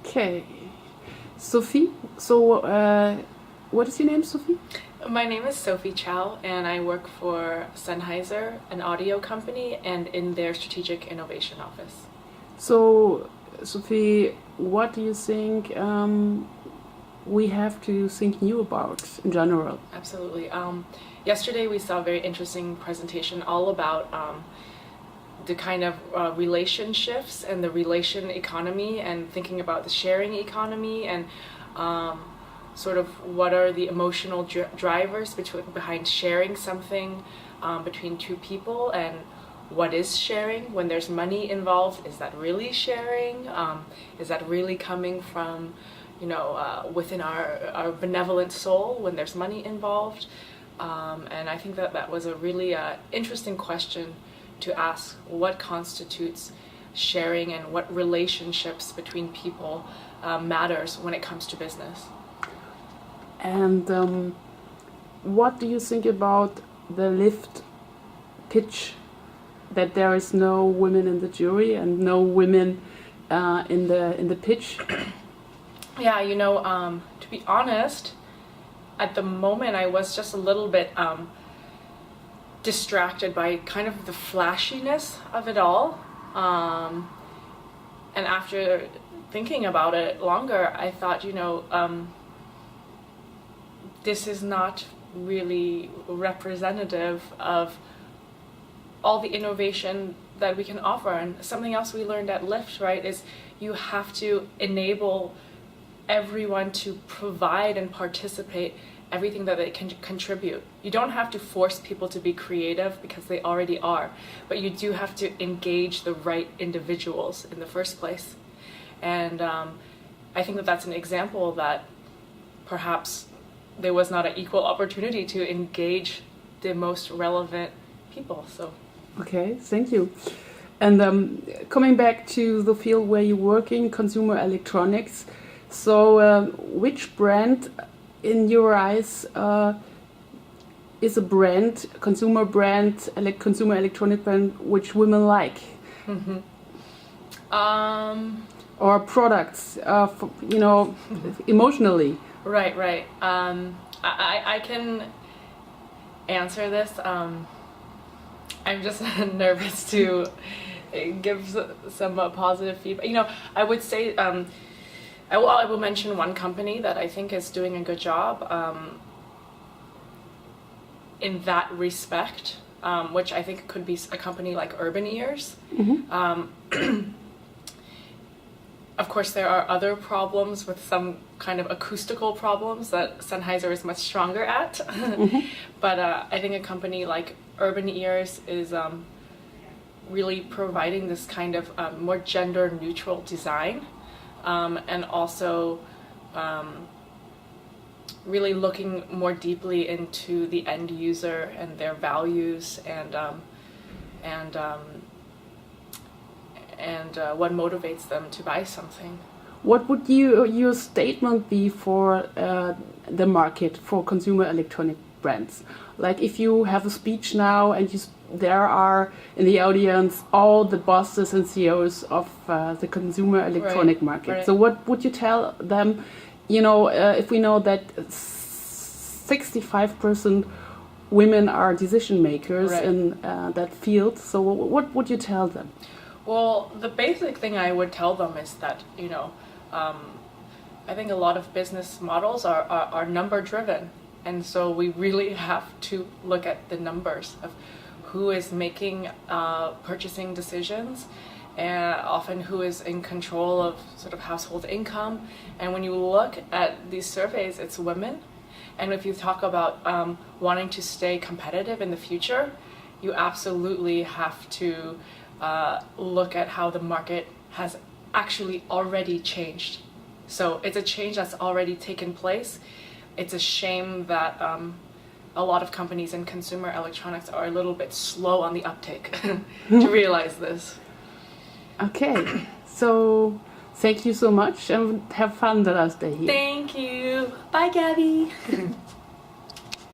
Okay. Sophie, so what is your name, Sophie? My name is Sophie Chow, and I work for Sennheiser, an audio company, and in their strategic innovation office. So, Sophie, what do you think we have to think new about in general? Absolutely. Yesterday we saw a very interesting presentation all about the kind of relationships and the relation economy, and thinking about the sharing economy, and sort of what are the emotional drivers behind sharing something between two people, and what is sharing when there's money involved. Is that really sharing? Is that really coming from, within our benevolent soul when there's money involved? And I think that was a really interesting question to ask. What constitutes sharing, and what relationships between people matters when it comes to business? And what do you think about the lift pitch, that there is no women in the jury and no women in the pitch? Yeah, to be honest, at the moment I was just a little bit distracted by kind of the flashiness of it all. And after thinking about it longer, I thought, this is not really representative of all the innovation that we can offer. And something else we learned at Lyft, right, is you have to enable everyone to provide and participate everything that they can contribute. You don't have to force people to be creative, because they already are, but you do have to engage the right individuals in the first place. And I think that that's an example that perhaps there was not an equal opportunity to engage the most relevant people. So. Okay, thank you. And coming back to the field where you're working, consumer electronics, so which brand in your eyes is a brand, consumer electronic brand, which women like? Mm-hmm. Or products, emotionally? Right. I can answer this. I'm just nervous to give some positive feedback. I would say I will mention one company that I think is doing a good job in that respect, which I think could be a company like Urban Ears. Mm-hmm. Of course, there are other problems with some kind of acoustical problems that Sennheiser is much stronger at. Mm-hmm. But I think a company like Urban Ears is really providing this kind of more gender-neutral design, and also really looking more deeply into the end user and their values, and what motivates them to buy something. What would your statement be for the market for consumer electronic brands? Like, if you have a speech now and there are in the audience all the bosses and CEOs of the consumer electronic market. Right. So what would you tell them? If we know that 65% women are decision makers in that field, so what would you tell them? Well, the basic thing I would tell them is that, I think a lot of business models are number driven. And so we really have to look at the numbers of who is making purchasing decisions, and often who is in control of sort of household income. And when you look at these surveys, it's women. And if you talk about wanting to stay competitive in the future, you absolutely have to look at how the market has actually already changed. So it's a change that's already taken place. It's a shame that a lot of companies in consumer electronics are a little bit slow on the uptake to realize this. Okay, so thank you so much, and have fun the last day here. Thank you. Bye, Gabby.